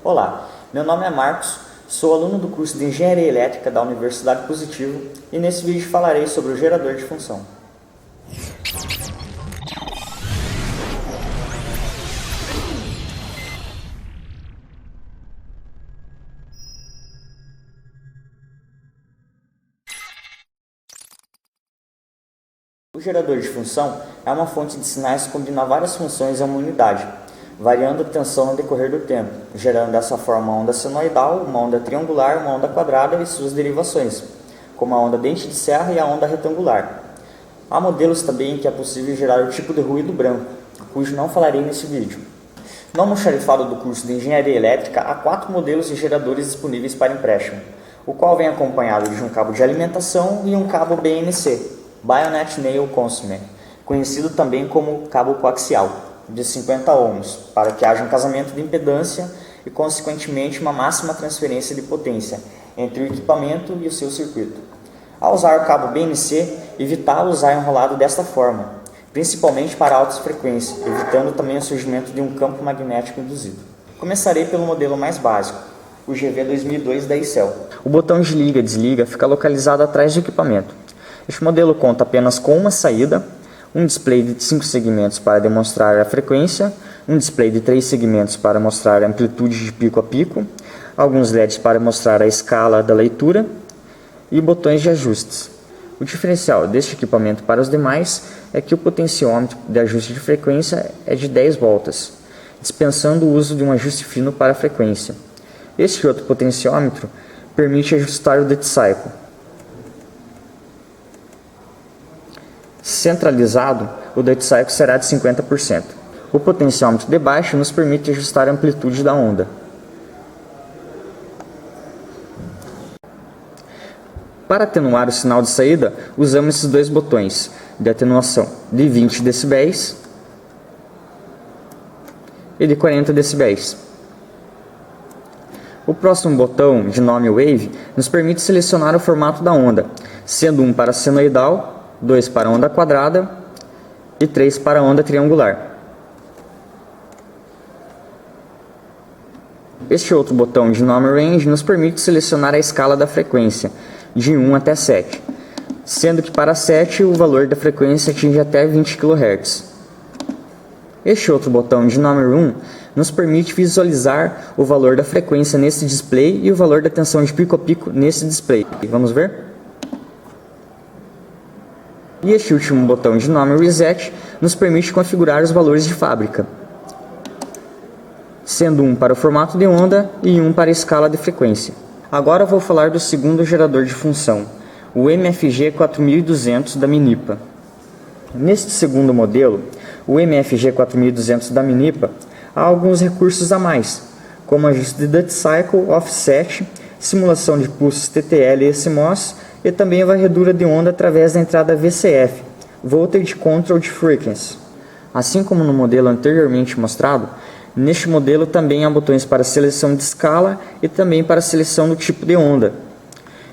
Olá, meu nome é Marcos, sou aluno do curso de Engenharia Elétrica da Universidade Positivo e nesse vídeo falarei sobre o gerador de função. O gerador de função é uma fonte de sinais que combina várias funções em uma unidade, variando a tensão no decorrer do tempo, gerando dessa forma uma onda senoidal, uma onda triangular, uma onda quadrada e suas derivações, como a onda dente de serra e a onda retangular. Há modelos também em que é possível gerar o tipo de ruído branco, cujo não falarei nesse vídeo. No almoxarifado do curso de Engenharia Elétrica, há 4 modelos de geradores disponíveis para empréstimo, o qual vem acompanhado de um cabo de alimentação e um cabo BNC, Bayonet Nail Consumer, conhecido também como cabo coaxial, de 50 ohms, para que haja um casamento de impedância e, consequentemente, uma máxima transferência de potência entre o equipamento e o seu circuito. Ao usar o cabo BNC, evitar usar enrolado desta forma, principalmente para altas frequências, evitando também o surgimento de um campo magnético induzido. Começarei pelo modelo mais básico, o GV2002 da Icel. O botão de liga e desliga fica localizado atrás do equipamento. Este modelo conta apenas com uma saída, um display de 5 segmentos para demonstrar a frequência, um display de 3 segmentos para mostrar a amplitude de pico a pico, alguns LEDs para mostrar a escala da leitura e botões de ajustes. O diferencial deste equipamento para os demais é que o potenciômetro de ajuste de frequência é de 10 voltas, dispensando o uso de um ajuste fino para a frequência. Este outro potenciômetro permite ajustar o duty cycle. Centralizado, o duty cycle será de 50%. O potenciômetro de baixo nos permite ajustar a amplitude da onda. Para atenuar o sinal de saída, usamos esses dois botões de atenuação de 20 dB e de 40 dB. O próximo botão, de nome Wave, nos permite selecionar o formato da onda, sendo um para senoidal, 2 para onda quadrada e 3 para onda triangular. Este outro botão de nome Range nos permite selecionar a escala da frequência, de 1 até 7, sendo que para 7 o valor da frequência atinge até 20 kHz. Este outro botão de nome Room nos permite visualizar o valor da frequência nesse display e o valor da tensão de pico a pico nesse display. Vamos ver? E este último botão de nome Reset nos permite configurar os valores de fábrica, sendo um para o formato de onda e um para a escala de frequência. Agora vou falar do segundo gerador de função, o MFG 4200 da Minipa. Neste segundo modelo, o MFG 4200 da Minipa, há alguns recursos a mais, como ajuste de duty cycle, offset, simulação de pulsos TTL e CMOS, e também a varredura de onda através da entrada VCF, Voltage Controlled Frequency. Assim como no modelo anteriormente mostrado, neste modelo também há botões para seleção de escala e também para seleção do tipo de onda.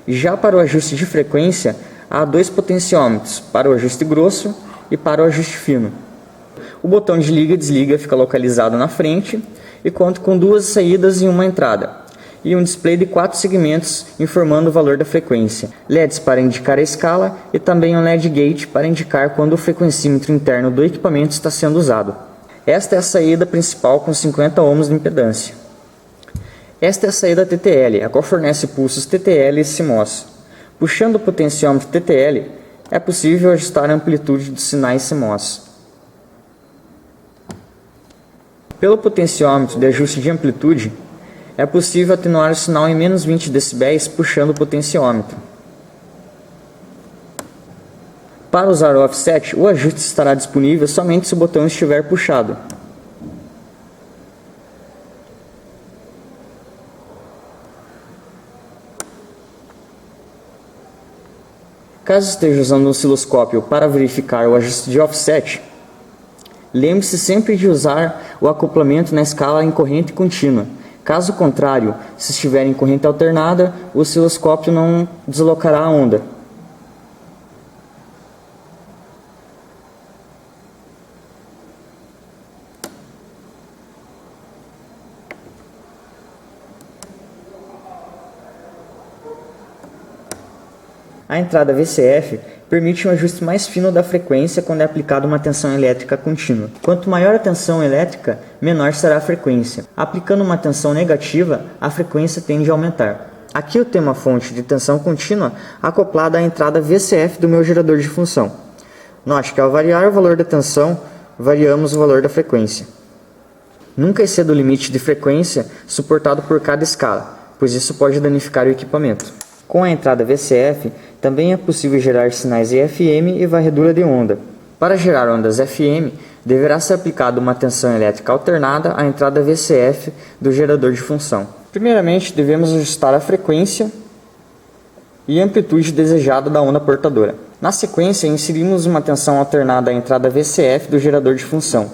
Já para o ajuste de frequência, há 2 potenciômetros, para o ajuste grosso e para o ajuste fino. O botão de liga e desliga fica localizado na frente e conta com 2 saídas e uma entrada, e um display de 4 segmentos informando o valor da frequência, LEDs para indicar a escala e também um LED gate para indicar quando o frequencímetro interno do equipamento está sendo usado. Esta é a saída principal com 50 ohms de impedância. Esta é a saída TTL, a qual fornece pulsos TTL e CMOS. Puxando o potenciômetro TTL, é possível ajustar a amplitude dos sinais CMOS. Pelo potenciômetro de ajuste de amplitude, é possível atenuar o sinal em menos 20 dB puxando o potenciômetro. Para usar o offset, o ajuste estará disponível somente se o botão estiver puxado. Caso esteja usando um osciloscópio para verificar o ajuste de offset, lembre-se sempre de usar o acoplamento na escala em corrente contínua. Caso contrário, se estiver em corrente alternada, o osciloscópio não deslocará a onda. A entrada VCF permite um ajuste mais fino da frequência quando é aplicada uma tensão elétrica contínua. Quanto maior a tensão elétrica, menor será a frequência. Aplicando uma tensão negativa, a frequência tende a aumentar. Aqui eu tenho uma fonte de tensão contínua acoplada à entrada VCF do meu gerador de função. Note que ao variar o valor da tensão, variamos o valor da frequência. Nunca exceda o limite de frequência suportado por cada escala, pois isso pode danificar o equipamento. Com a entrada VCF, também é possível gerar sinais EFM e varredura de onda. Para gerar ondas FM, deverá ser aplicada uma tensão elétrica alternada à entrada VCF do gerador de função. Primeiramente, devemos ajustar a frequência e amplitude desejada da onda portadora. Na sequência, inserimos uma tensão alternada à entrada VCF do gerador de função.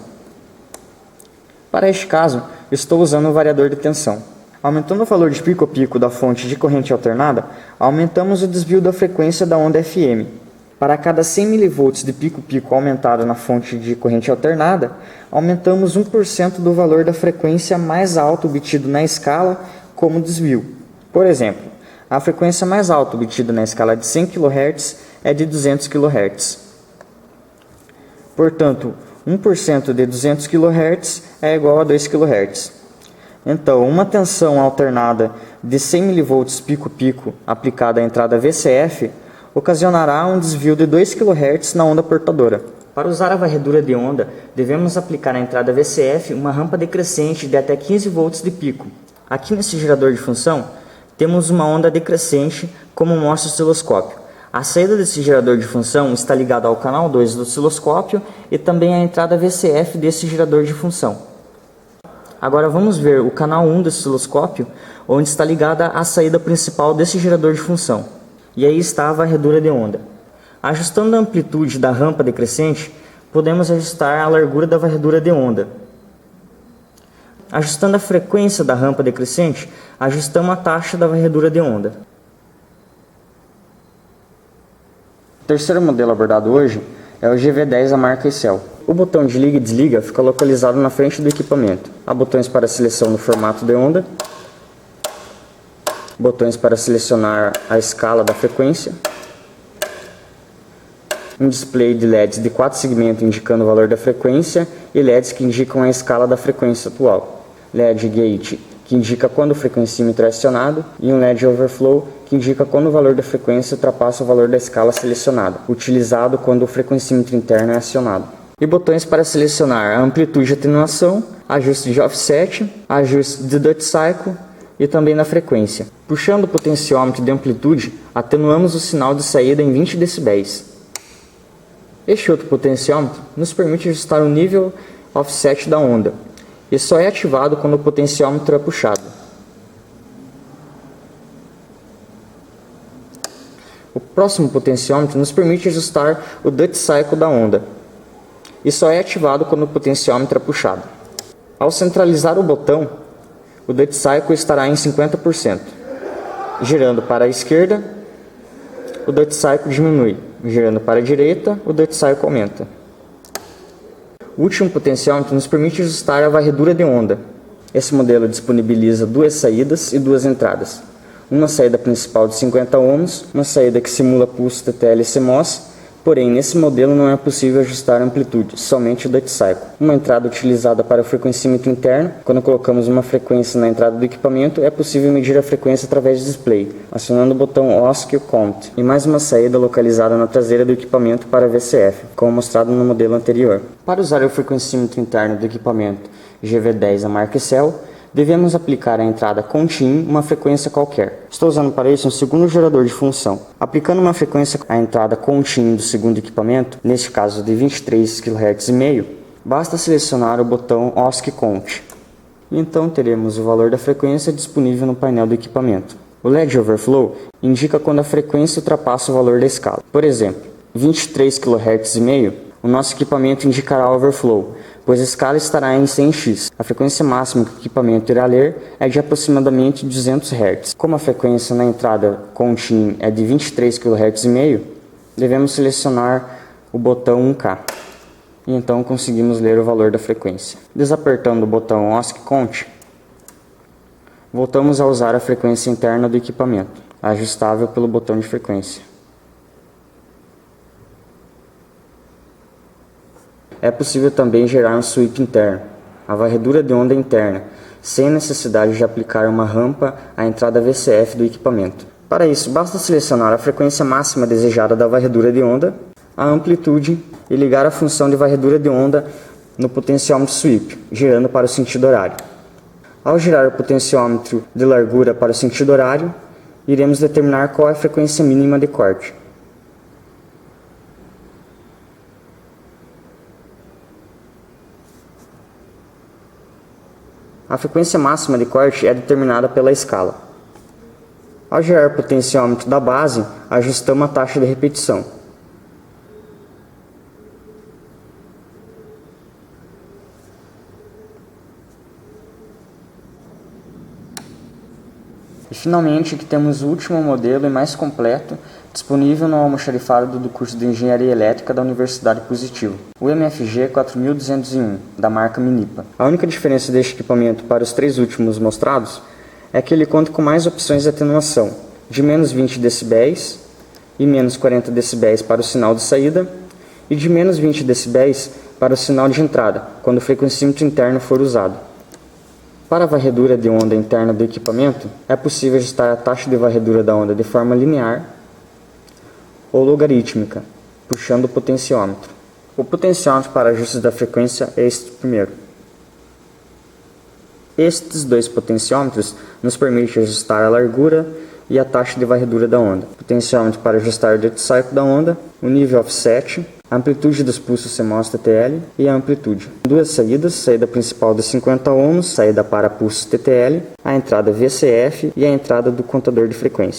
Para este caso, estou usando um variador de tensão. Aumentando o valor de pico a pico da fonte de corrente alternada, aumentamos o desvio da frequência da onda FM. Para cada 100 mV de pico-pico aumentado na fonte de corrente alternada, aumentamos 1% do valor da frequência mais alto obtido na escala como desvio. Por exemplo, a frequência mais alta obtida na escala de 100 kHz é de 200 kHz. Portanto, 1% de 200 kHz é igual a 2 kHz. Então, uma tensão alternada de 100 mV pico-pico aplicada à entrada VCF ocasionará um desvio de 2 kHz na onda portadora. Para usar a varredura de onda, devemos aplicar à entrada VCF uma rampa decrescente de até 15 volts de pico. Aqui nesse gerador de função, temos uma onda decrescente, como mostra o osciloscópio. A saída desse gerador de função está ligada ao canal 2 do osciloscópio e também à entrada VCF desse gerador de função. Agora vamos ver o canal 1 do osciloscópio, onde está ligada a saída principal desse gerador de função. E aí está a varredura de onda. Ajustando a amplitude da rampa decrescente, podemos ajustar a largura da varredura de onda. Ajustando a frequência da rampa decrescente, ajustamos a taxa da varredura de onda. O terceiro modelo abordado hoje é o GV10 da marca Excel. O botão de liga e desliga fica localizado na frente do equipamento. Há botões para seleção no formato de onda, botões para selecionar a escala da frequência, um display de LEDs de 4 segmentos indicando o valor da frequência e LEDs que indicam a escala da frequência atual. LED Gate, que indica quando o frequencímetro é acionado, e um LED Overflow, que indica quando o valor da frequência ultrapassa o valor da escala selecionada, utilizado quando o frequencímetro interno é acionado. E botões para selecionar a amplitude de atenuação, ajuste de offset, ajuste de duty cycle e também na frequência. Puxando o potenciômetro de amplitude, atenuamos o sinal de saída em 20 dB. Este outro potenciômetro nos permite ajustar o nível offset da onda, e só é ativado quando o potenciômetro é puxado. O próximo potenciômetro nos permite ajustar o duty cycle da onda, e só é ativado quando o potenciômetro é puxado. Ao centralizar o botão, o duty cycle estará em 50%. Girando para a esquerda, o duty cycle diminui. Girando para a direita, o duty cycle aumenta. O último potenciômetro nos permite ajustar a varredura de onda. Esse modelo disponibiliza 2 saídas e 2 entradas. Uma saída principal de 50 ohms, uma saída que simula pulso TTL-CMOS, porém nesse modelo não é possível ajustar a amplitude, somente o duty cycle. Uma entrada utilizada para o frequencímetro interno. Quando colocamos uma frequência na entrada do equipamento, é possível medir a frequência através de display, acionando o botão OSC Count. E mais uma saída localizada na traseira do equipamento para VCF, como mostrado no modelo anterior. Para usar o frequencímetro interno do equipamento GV10 da marca Excel, devemos aplicar à entrada CONTIN uma frequência qualquer. Estou usando para isso um segundo gerador de função. Aplicando uma frequência à entrada CONTIN do segundo equipamento, neste caso de 23 kHz e meio, basta selecionar o botão OSC Count. E então teremos o valor da frequência disponível no painel do equipamento. O LED Overflow indica quando a frequência ultrapassa o valor da escala. Por exemplo, 23 kHz e meio, o nosso equipamento indicará Overflow, pois a escala estará em 100x. A frequência máxima que o equipamento irá ler é de aproximadamente 200 Hz. Como a frequência na entrada CONTIN é de 23 kHz e meio, devemos selecionar o botão 1K. E então conseguimos ler o valor da frequência. Desapertando o botão OSC Count, voltamos a usar a frequência interna do equipamento, ajustável pelo botão de frequência. é possível também gerar um sweep interno, a varredura de onda interna, sem necessidade de aplicar uma rampa à entrada VCF do equipamento. Para isso, basta selecionar a frequência máxima desejada da varredura de onda, a amplitude e ligar a função de varredura de onda no potenciômetro sweep, girando para o sentido horário. Ao girar o potenciômetro de largura para o sentido horário, iremos determinar qual é a frequência mínima de corte. A frequência máxima de corte é determinada pela escala. Ao girar o potenciômetro da base, ajustamos a taxa de repetição. E finalmente aqui temos o último modelo e mais completo disponível no almoxarifado do curso de Engenharia Elétrica da Universidade Positivo, o MFG 4201, da marca Minipa. A única diferença deste equipamento para os três últimos mostrados é que ele conta com mais opções de atenuação, de menos 20 dB e menos 40 dB para o sinal de saída e de menos 20 dB para o sinal de entrada, quando o frequencímetro interno for usado. Para a varredura de onda interna do equipamento, é possível ajustar a taxa de varredura da onda de forma linear ou logarítmica, puxando o potenciômetro. O potenciômetro para ajustes da frequência é este primeiro. Estes dois potenciômetros nos permitem ajustar a largura e a taxa de varredura da onda. Potenciômetro para ajustar o duty cycle da onda, o nível offset, a amplitude dos pulsos CMOS TTL e a amplitude. Duas saídas, saída principal de 50 ohms, saída para pulsos TTL, a entrada VCF e a entrada do contador de frequência.